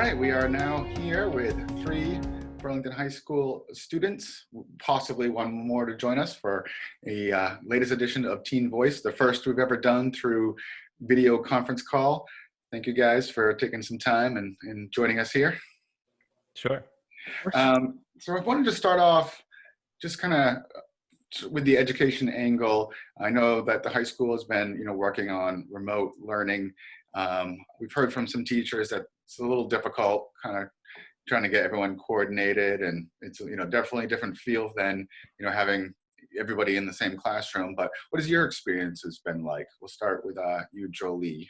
right, we are now here with 3 Burlington High School students, possibly one more to join us for a latest edition of Teen Voice, the first we've ever done through video conference call. Thank you guys for taking some time and joining us here. Sure. So I wanted to start off just kind of with the education angle. I know that the high school has been, working on remote learning. We've heard from some teachers that it's a little difficult kind of trying to get everyone coordinated, and it's, definitely a different feel than, having everybody in the same classroom. But what has your experience has been like? We'll start with you, Jolie.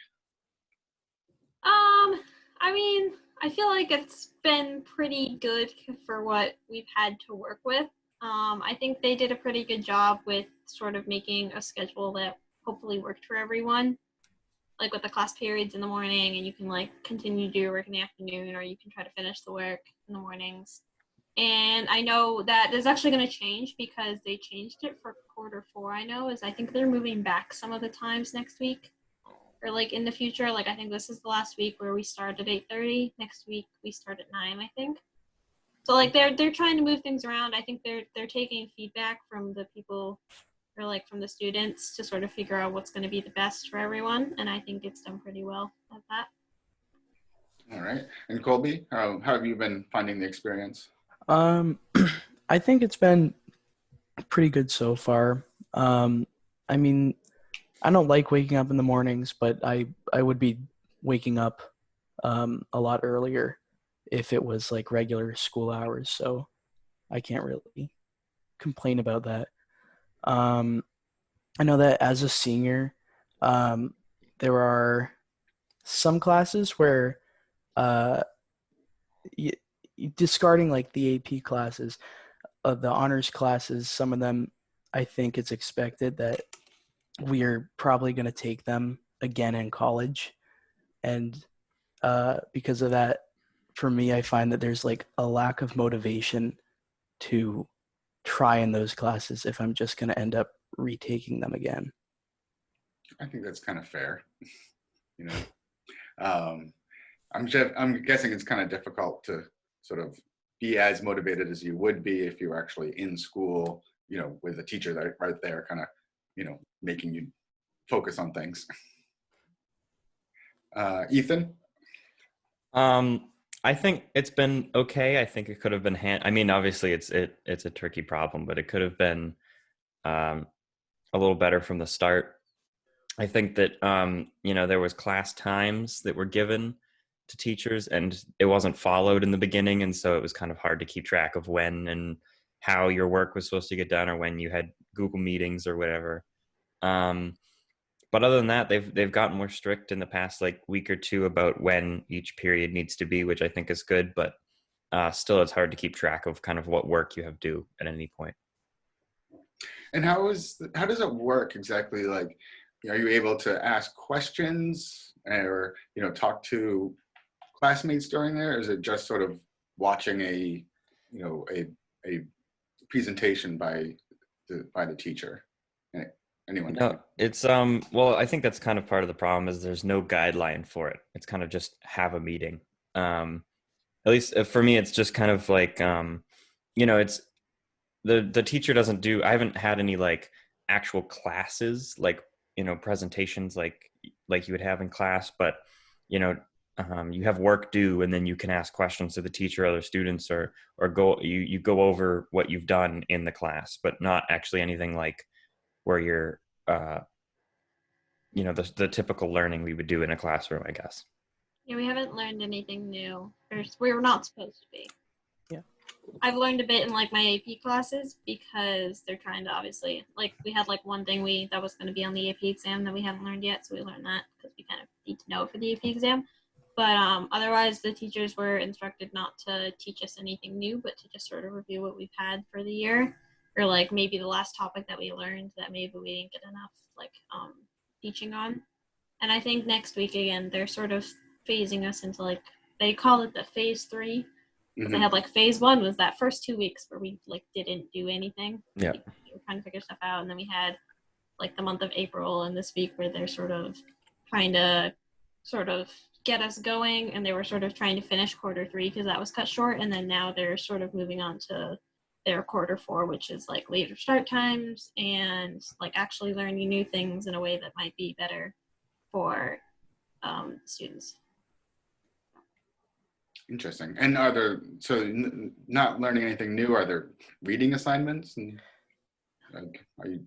I mean, I feel like it's been pretty good for what we've had to work with. I think they did a pretty good job with sort of making a schedule that hopefully worked for everyone, like with the class periods in the morning, and you can like continue to do your work in the afternoon, or you can try to finish the work in the mornings. And I know that is actually going to change because they changed it for Q4. I think they're moving back some of the times next week, or like in the future. Like I think this is the last week where we start at 8:30. Next week we start at 9, I think. So like they're trying to move things around. I think they're taking feedback from the people, or like from the students, to sort of figure out what's going to be the best for everyone. And I think it's done pretty well at that. All right. And Colby, how have you been finding the experience? I think it's been pretty good so far. I mean, I don't like waking up in the mornings, but I would be waking up a lot earlier if it was like regular school hours. So I can't really complain about that. I know that as a senior, there are some classes where discarding like the AP classes, the honors classes, some of them, I think it's expected that we are probably going to take them again in college. And because of that, for me, I find that there's like a lack of motivation to try in those classes if I'm just going to end up retaking them again. I think that's kind of fair. I'm guessing it's kind of difficult to sort of be as motivated as you would be if you were actually in school, with a teacher that right there kind of, making you focus on things. Ethan? I think it's been okay. I think it could have been obviously it's a tricky problem, but it could have been a little better from the start. I think that there was class times that were given to teachers, and it wasn't followed in the beginning, and so it was kind of hard to keep track of when and how your work was supposed to get done, or when you had Google meetings or whatever. But other than that, they've gotten more strict in the past like week or two about when each period needs to be, which I think is good. But still, it's hard to keep track of kind of what work you have due at any point. And how does it work exactly? Like, are you able to ask questions or talk to classmates during there? Or is it just sort of watching a presentation by the teacher? Anyone? No, it's well, I think that's kind of part of the problem is there's no guideline for it. It's kind of just have a meeting. At least for me, it's just kind of like it's the teacher doesn't do. I haven't had any like actual classes like presentations like you would have in class, but you have work due, and then you can ask questions to the teacher or other students, or you go over what you've done in the class, but not actually anything like where you're, the typical learning we would do in a classroom, I guess. Yeah, we haven't learned anything new. We were not supposed to be. Yeah. I've learned a bit in like my AP classes because they're trying to obviously, like we had like one thing that was going to be on the AP exam that we haven't learned yet, so we learned that because we kind of need to know for the AP exam. But otherwise, the teachers were instructed not to teach us anything new, but to just sort of review what we've had for the year, or like maybe the last topic that we learned that maybe we didn't get enough like teaching on. And I think next week again, they're sort of phasing us into like, they call it the phase 3. Mm-hmm. They have like phase 1 was that first 2 weeks where we like didn't do anything. Yeah. We were trying to figure stuff out. And then we had like the month of April and this week where they're sort of trying to sort of get us going, and they were sort of trying to finish quarter 3 because that was cut short, and then now they're sort of moving on to their quarter 4, which is like later start times and like actually learning new things in a way that might be better for students. Interesting. And are there, so not learning anything new, are there reading assignments and like, are you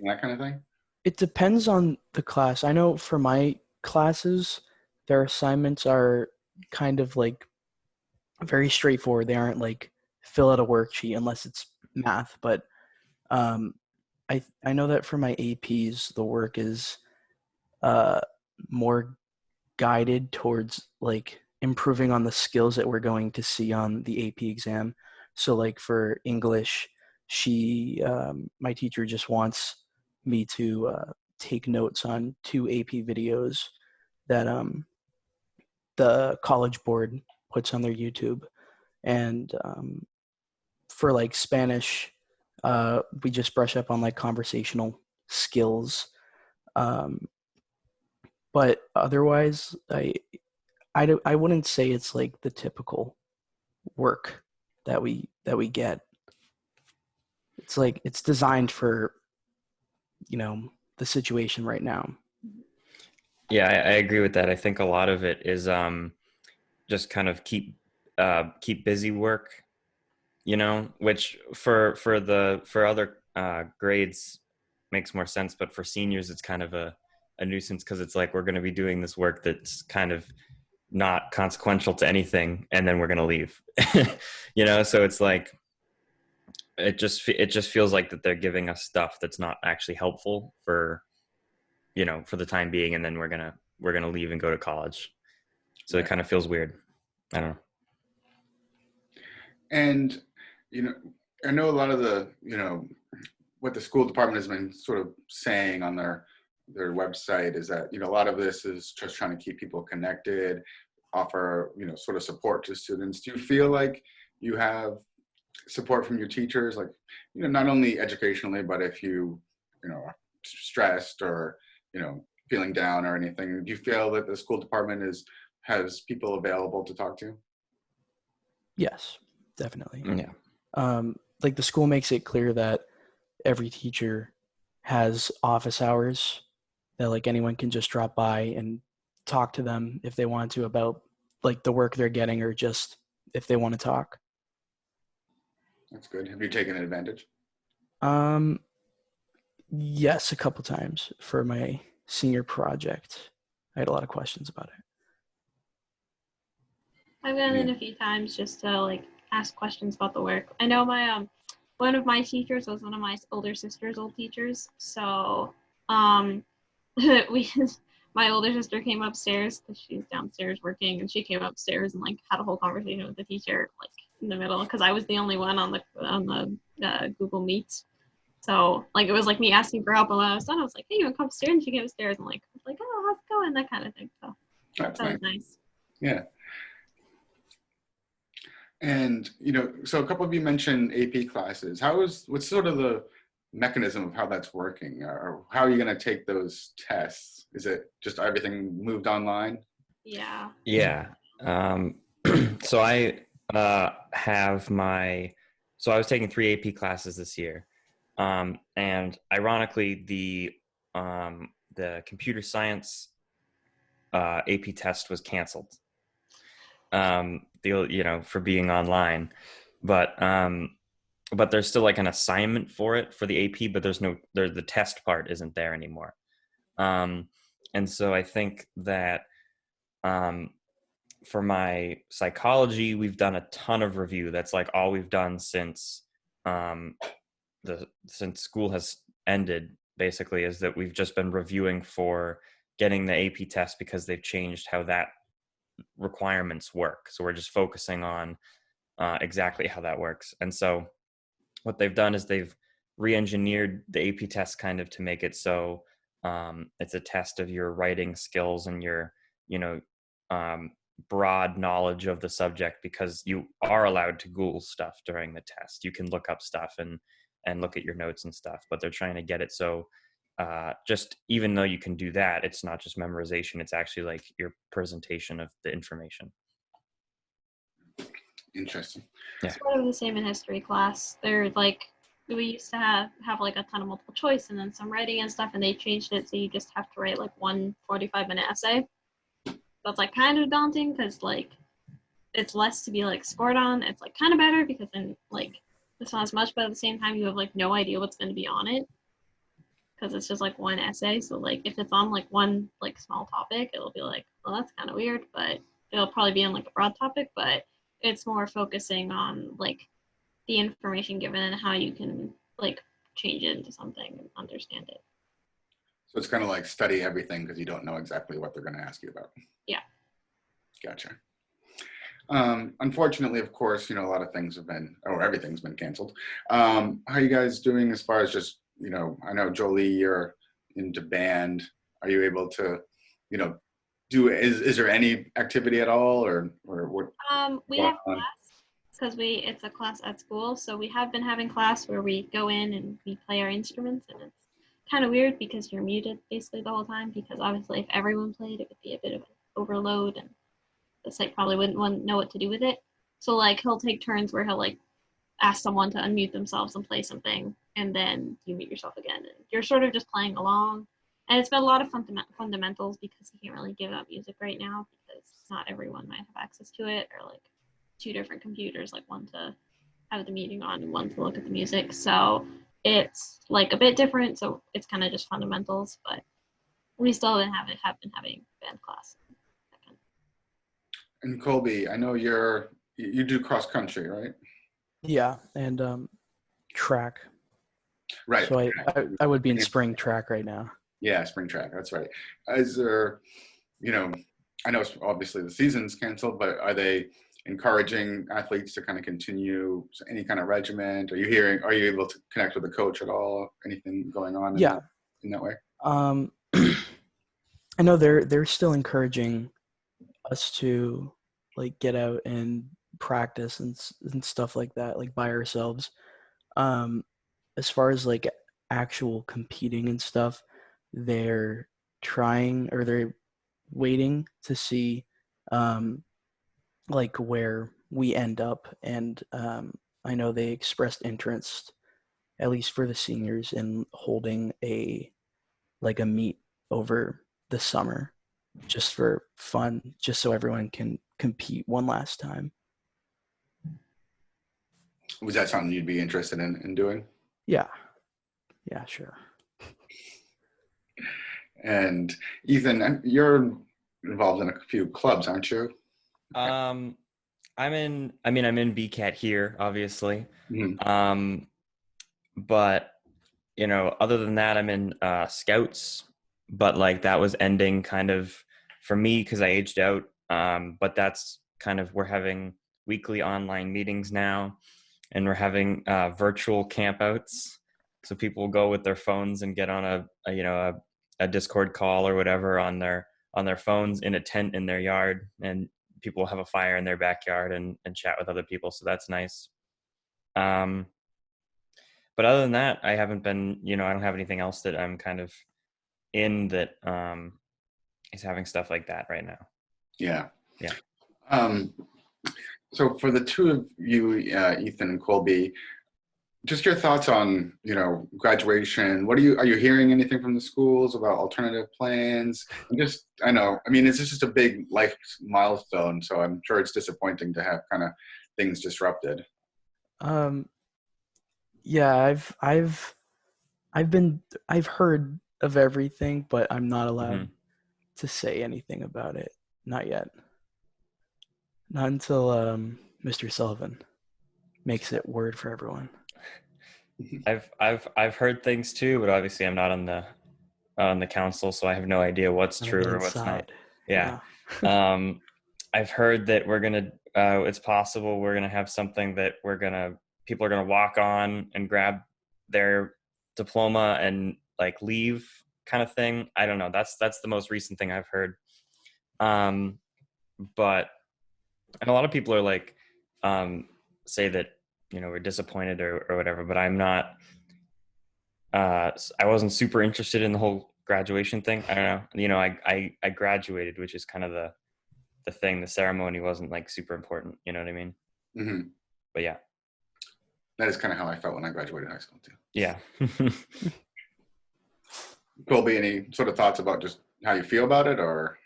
that kind of thing? It depends on the class. I know for my classes, their assignments are kind of like very straightforward. They aren't like fill out a worksheet unless it's math. But I know that for my APs, the work is more guided towards like improving on the skills that we're going to see on the AP exam. So like for English, my teacher just wants me to take notes on 2 AP videos that the College Board puts on their YouTube. And for like Spanish, we just brush up on like conversational skills. But otherwise, I wouldn't say it's like the typical work that we get. It's like it's designed for, you know, the situation right now. Yeah, I agree with that. I think a lot of it is just kind of keep busy work, you know, which for other grades makes more sense, but for seniors it's kind of a nuisance because it's like we're going to be doing this work that's kind of not consequential to anything, and then we're going to leave. You know, so it's like it just feels like that they're giving us stuff that's not actually helpful for, you know, for the time being, and then we're gonna leave and go to college. So It kind of feels weird. I don't know. And, you know, I know a lot of the, you know, what the school department has been sort of saying on their website is that, you know, a lot of this is just trying to keep people connected, offer, you know, sort of support to students. Do you feel like you have support from your teachers, like, you know, not only educationally, but if you know, are stressed or, you know, feeling down or anything, do you feel that the school department has people available to talk to? Yes, definitely. Yeah. Like the school makes it clear that every teacher has office hours, that like anyone can just drop by and talk to them if they want to about like the work they're getting, or just if they want to talk. That's good. Have you taken advantage? Yes, a couple times for my senior project. I had a lot of questions about it. I've gone in a few times just to like ask questions about the work. I know my one of my teachers was one of my older sister's old teachers. So my older sister came upstairs because she's downstairs working, and she came upstairs and like had a whole conversation with the teacher like in the middle, because I was the only one on the Google Meet. So like it was like me asking for help, and when I was done, I was like, "Hey, you want to come upstairs?" And she came upstairs and like I was like, "Oh, how's it going?" That kind of thing. So That's that was nice. Yeah. And, you know, so a couple of you mentioned AP classes. What's sort of the mechanism of how that's working, or how are you going to take those tests? Is it just everything moved online? Yeah. Yeah. So I I was taking 3 AP classes this year. And ironically, the computer science AP test was canceled. You know, for being online, but there's still like an assignment for it for the AP, but the test part isn't there anymore. And so I think that for my psychology, we've done a ton of review. That's like all we've done since since school has ended, basically, is that we've just been reviewing for getting the AP test, because they've changed how that requirements work. So we're just focusing on exactly how that works. And so what they've done is they've re-engineered the AP test kind of to make it so it's a test of your writing skills and your, you know, broad knowledge of the subject, because you are allowed to Google stuff during the test. You can look up stuff and look at your notes and stuff, but they're trying to get it so just even though you can do that, it's not just memorization, it's actually like your presentation of the information. Interesting. Yeah. Sort of the same in history class. They're like, we used to have like a ton of multiple choice and then some writing and stuff, and they changed it so you just have to write like one 45-minute essay. That's like kind of daunting because like it's less to be like scored on. It's like kind of better because then like it's not as much, but at the same time you have like no idea what's going to be on it because it's just like one essay. So like if it's on like one like small topic, it'll be like, well, that's kind of weird, but it'll probably be on like a broad topic, but it's more focusing on like the information given and how you can like change it into something and understand it. So it's kind of like study everything because you don't know exactly what they're going to ask you about. Yeah. Gotcha. Unfortunately, of course, you know, a lot of things have been, or everything's been canceled. How are you guys doing as far as just, you know, I know Jolie, you're into band. Are you able to, you know, is there any activity at all or what? We have class because it's a class at school. So we have been having class where we go in and we play our instruments, and it's kind of weird because you're muted basically the whole time because obviously if everyone played, it would be a bit of an overload and the site probably wouldn't know what to do with it. So like he'll take turns where he'll like ask someone to unmute themselves and play something, and then you mute yourself again, and you're sort of just playing along. And it's been a lot of fundamentals because you can't really give out music right now because not everyone might have access to it, or like 2 different computers, like one to have the meeting on and one to look at the music. So it's like a bit different. So it's kind of just fundamentals, but we still have been having band class. And Colby, I know you do cross country, right? Yeah, and track. Right. So I would be in spring track right now. Yeah, spring track. That's right. Is there, you know, I know it's obviously the season's canceled, but are they encouraging athletes to kind of continue any kind of regiment? Are you able to connect with the coach at all? Anything going on in that way? I know they're still encouraging us to like get out and practice and stuff like that, like by ourselves. As far as like actual competing and stuff, they're waiting to see like where we end up, and I know they expressed interest, at least for the seniors, in holding a meet over the summer just for fun, just so everyone can compete one last time. Was that something you'd be interested in doing? Yeah, sure. And Ethan, you're involved in a few clubs, aren't you? I'm in BCAT here, obviously. Mm-hmm. But you know, other than that, I'm in Scouts, but like that was ending kind of for me because I aged out. But that's kind of, we're having weekly online meetings now, and we're having virtual campouts. So people will go with their phones and get on a Discord call or whatever on their phones in a tent in their yard, and people will have a fire in their backyard and chat with other people. So that's nice. But other than that, I haven't been, I don't have anything else that I'm kind of in that is having stuff like that right now. Yeah. Yeah. So for the two of you, Ethan and Colby, just your thoughts on, graduation. Are you hearing anything from the schools about alternative plans? Is this just a big life milestone? So I'm sure it's disappointing to have kind of things disrupted. Yeah, I've heard of everything, but I'm not allowed to say anything about it. Not yet. Not until Mr. Sullivan makes it word for everyone. I've heard things too, but obviously I'm not on the council, so I have no idea what's true or what's not. Yeah. I've heard that we're gonna. It's possible we're gonna have something that people are gonna walk on and grab their diploma and like leave, kind of thing. I don't know. That's the most recent thing I've heard. But and a lot of people are like say that we're disappointed or whatever, but I'm not. I wasn't super interested in the whole graduation thing. I don't know. You know, I graduated, which is kind of the thing. The ceremony wasn't like super important. You know what I mean? Hmm. But yeah. That is kind of how I felt when I graduated high school too. Yeah. Colby, any sort of thoughts about just how you feel about it, or?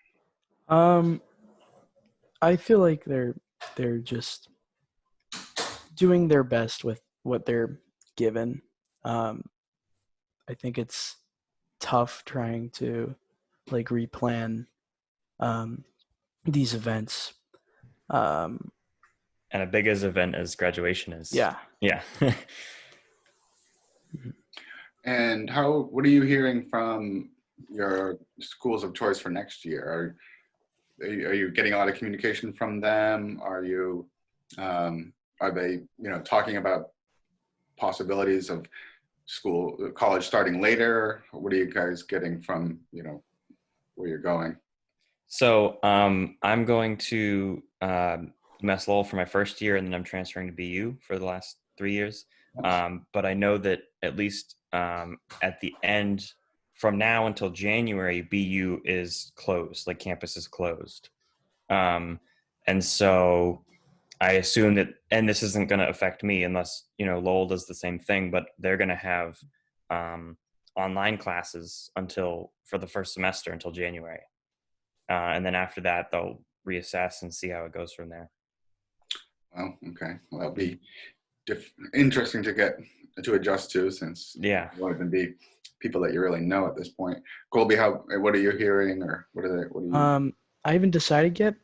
I feel like they're just doing their best with what they're given. I think it's tough trying to like replan these events. And a big as event as graduation is. Yeah. Yeah. And what are you hearing from your schools of choice for next year? Are you getting a lot of communication from them? Are they, talking about possibilities of college starting later? What are you guys getting from, where you're going? So I'm going to UMass Lowell for my first year, and then I'm transferring to BU for the last 3 years. But I know that at least at the end, from now until January, BU is closed, like campus is closed. And so I assume that, and this isn't going to affect me unless, Lowell does the same thing, but they're going to have online classes for the first semester until January. And then after that, they'll reassess and see how it goes from there. Well, okay. Well, that'll be interesting to adjust to, since you won't even be people that you really know at this point. Colby, what are you hearing, or what are you? I haven't decided yet,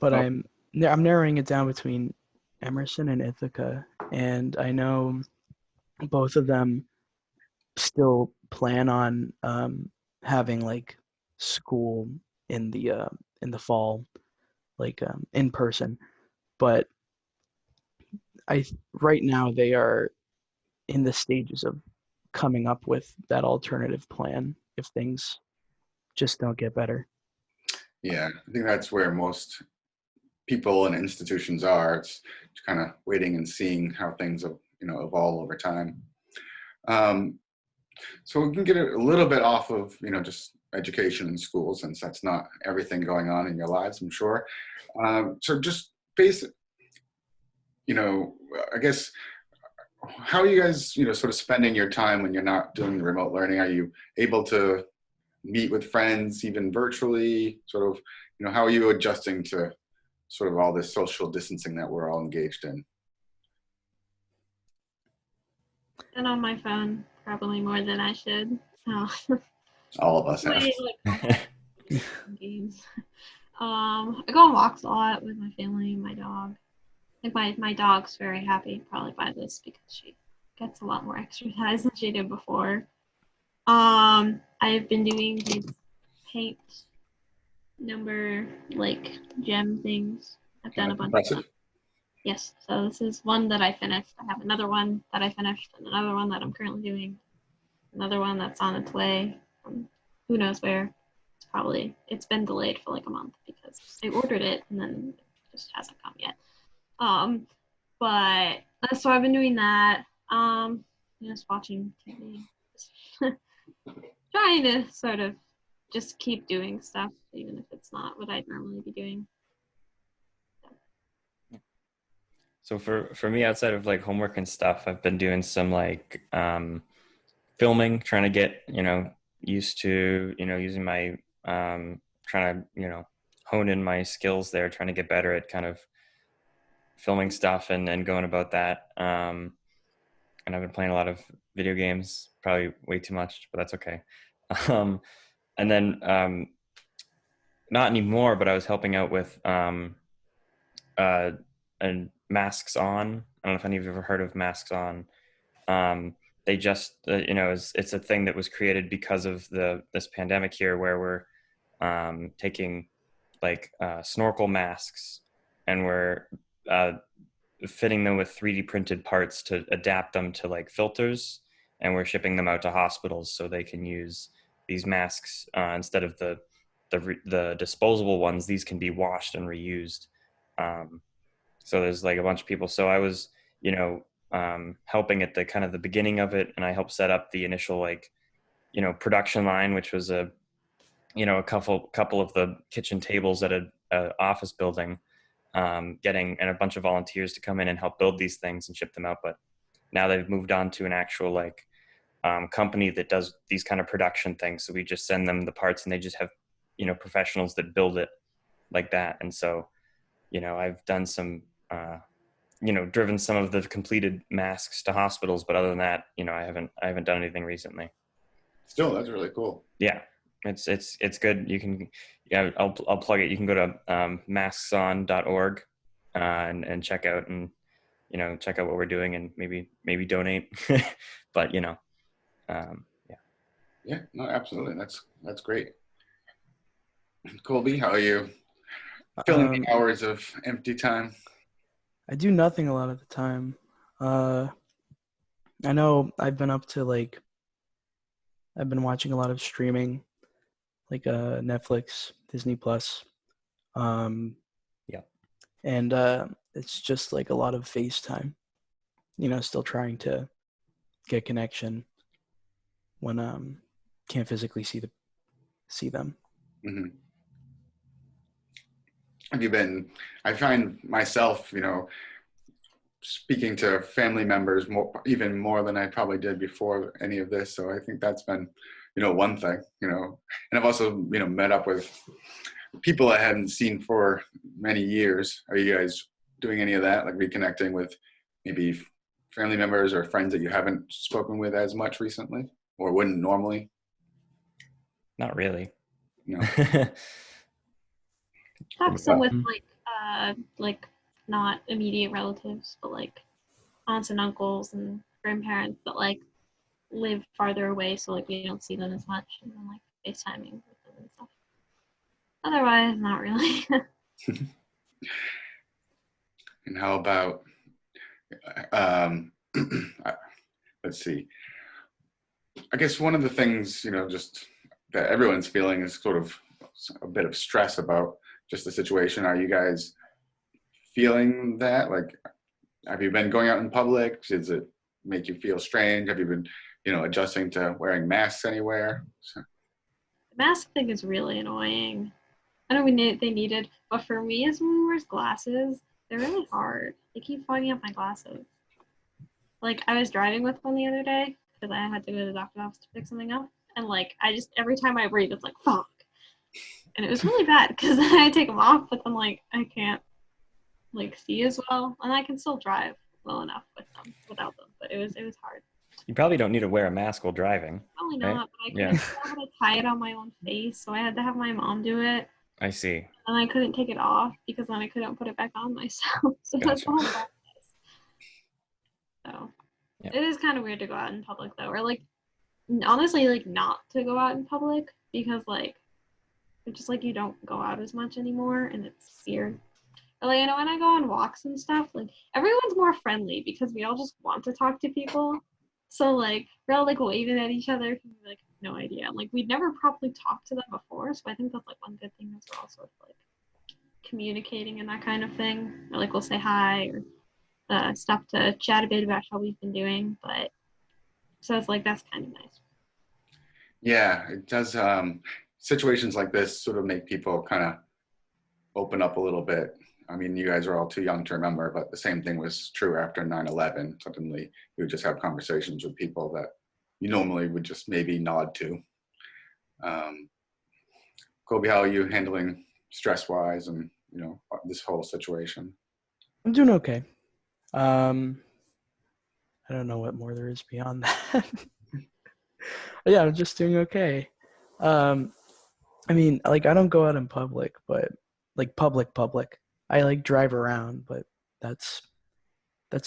but I'm narrowing it down between Emerson and Ithaca, and I know both of them still plan on having like school in the fall, like in person. But right now they are in the stages of coming up with that alternative plan if things just don't get better. Yeah, I think that's where most people and institutions are. It's kind of waiting and seeing how things evolve over time. So we can get a little bit off of just education in school, since that's not everything going on in your lives, I'm sure. So just basic, I guess, how are you guys sort of spending your time when you're not doing remote learning? Are you able to meet with friends even virtually? Sort of, how are you adjusting to sort of all this social distancing that we're all engaged in? And on my phone, probably more than I should. Oh. All of us have. Games. I go on walks a lot with my family and my dog. I think my dog's very happy probably by this, because she gets a lot more exercise than she did before. I've been doing these paint number gem things. I've done a bunch of them. Yes, so this is one that I finished. I have another one that I finished, and another one that I'm currently doing. Another one that's on its way from who knows where. It's been delayed for like a month because I ordered it and then it just hasn't come yet. But so I've been doing that. Just watching TV. Trying to sort of just keep doing stuff, even if it's not what I'd normally be doing. So for me, outside of like homework and stuff, I've been doing some filming, trying to get, used to, using my, trying to, hone in my skills there, trying to get better at kind of filming stuff and going about that. And I've been playing a lot of video games, probably way too much, but that's okay. And then not anymore, but I was helping out with and Masks On. I don't know if any of you have ever heard of Masks On. They just, it's a thing that was created because of this pandemic here, where we're taking snorkel masks, and we're fitting them with 3D printed parts to adapt them to filters, and we're shipping them out to hospitals so they can use these masks instead of the disposable ones. These can be washed and reused. So there's a bunch of people. So I was, helping at the kind of the beginning of it, and I helped set up the initial like, production line, which was a couple of the kitchen tables at a office building, getting and a bunch of volunteers to come in and help build these things and ship them out. But now they've moved on to an actual like company that does these kind of production things. So we just send them the parts and they just have, professionals that build it like that. And so, I've done some, driven some of the completed masks to hospitals, but other than that, I haven't done anything recently. Still, that's really cool. Yeah, it's good. You can, yeah, I'll plug it. You can go to maskson.org and check out and, check out what we're doing and maybe donate. But, yeah. Yeah, no, absolutely. That's great. Colby, how are you filling the hours of empty time? I do nothing a lot of the time. I know I've been watching a lot of streaming, like Netflix, Disney Plus. Yeah. And it's just like a lot of FaceTime, still trying to get connection when can't physically see them. Mm-hmm. Have you been, I find myself, speaking to family members even more than I probably did before any of this. So I think that's been, one thing, and I've also, met up with people I hadn't seen for many years. Are you guys doing any of that? Like reconnecting with maybe family members or friends that you haven't spoken with as much recently or wouldn't normally? Not really. No. Talk some with like not immediate relatives, but like aunts and uncles and grandparents that like live farther away, so like we don't see them as much, and then like FaceTiming with them and stuff. Otherwise, not really. And how about let's see. I guess one of the things, just that everyone's feeling is sort of a bit of stress about just the situation. Are you guys feeling that? Like, have you been going out in public? Does it make you feel strange? Have you been, adjusting to wearing masks anywhere? So. The mask thing is really annoying. I know they needed, but for me, as someone who wears glasses, they're really hard. They keep fogging up my glasses. Like, I was driving with one the other day because I had to go to the doctor's office to pick something up, and like, every time I breathe, it's like fog. And it was really bad because then I take them off, but then like I can't like see as well, and I can still drive well enough without them. But it was hard. You probably don't need to wear a mask while driving. Probably right? not, but I couldn't know how to tie it on my own face, so I had to have my mom do it. I see. And I couldn't take it off because then I couldn't put it back on myself. So that's the whole process. So It is kind of weird to go out in public though, or like honestly like not to go out in public because like it's just like you don't go out as much anymore and it's weird. But, like, I know when I go on walks and stuff, like everyone's more friendly because we all just want to talk to people. So like we're all like waving at each other, like no idea. Like we'd never properly talked to them before, so I think that's like one good thing is we're all sort of like communicating and that kind of thing. Or like we'll say hi or stuff to chat a bit about how we've been doing. But so it's like that's kind of nice. Yeah, it does. Situations like this sort of make people kind of open up a little bit. I mean, you guys are all too young to remember, but the same thing was true after 9/11. Suddenly, you would just have conversations with people that you normally would just maybe nod to. Colby, how are you handling stress-wise and this whole situation? I'm doing okay. I don't know what more there is beyond that. Yeah, I'm just doing okay. I mean, like I don't go out in public, but like public. I like drive around, but that's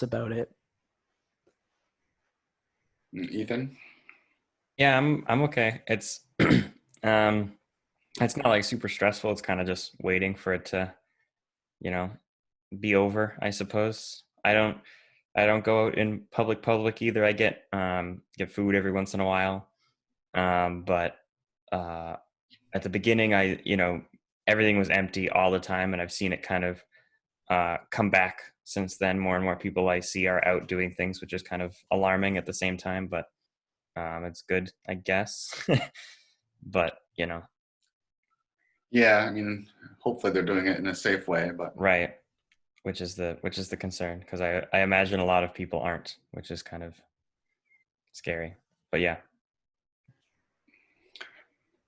about it. Ethan? Yeah, I'm okay. It's it's not like super stressful. It's kind of just waiting for it to, be over, I suppose. I don't go out in public either. I get food every once in a while. But at the beginning, everything was empty all the time, and I've seen it kind of come back since then, more and more people I see are out doing things, which is kind of alarming at the same time, but it's good, I guess. But, you know. Yeah, I mean, hopefully they're doing it in a safe way, but. Right. Which is the concern, because I imagine a lot of people aren't, which is kind of scary. But yeah.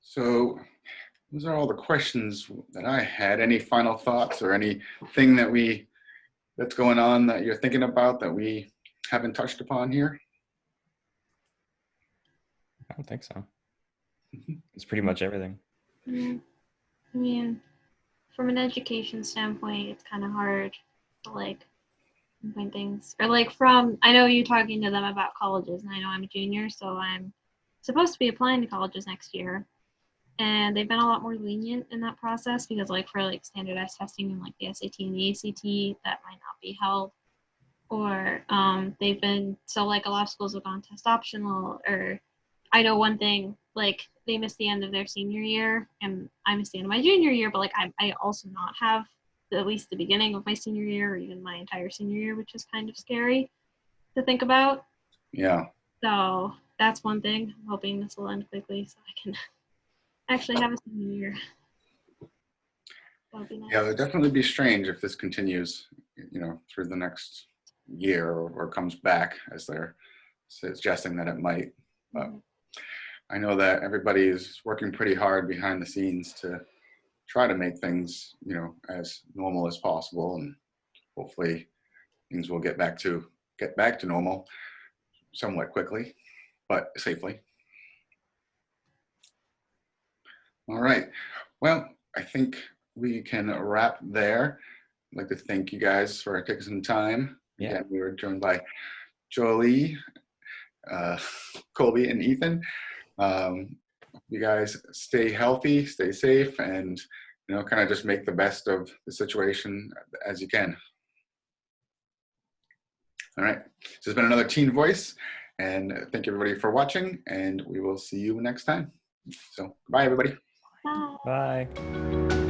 So those are all the questions that I had. Any final thoughts or anything that's going on that you're thinking about that we haven't touched upon here? I don't think so. It's pretty much everything. Yeah. I mean, from an education standpoint, it's kind of hard to like pinpoint things. Or like I know you're talking to them about colleges, and I know I'm a junior, so I'm supposed to be applying to colleges next year. And they've been a lot more lenient in that process because like for like standardized testing and like the SAT and the ACT, that might not be held. Or they've been, so like a lot of schools have gone test optional, or I know one thing, like they missed the end of their senior year and I missed the end of my junior year, but like I also not have at least the beginning of my senior year or even my entire senior year, which is kind of scary to think about. Yeah. So that's one thing. I'm hoping this will end quickly so I can actually have a senior year. That would be nice. Yeah, it would definitely be strange if this continues, through the next year or comes back as they're suggesting that it might. But I know that everybody is working pretty hard behind the scenes to try to make things, as normal as possible, and hopefully things will get back to normal somewhat quickly, but safely. All right. Well, I think we can wrap there. I'd like to thank you guys for taking some time. Yeah. Again, we were joined by Jolie, Colby, and Ethan. You guys stay healthy, stay safe, and kind of just make the best of the situation as you can. All right. This has been another Teen Voice, and thank you everybody for watching, and we will see you next time. So, bye everybody. Bye. Bye.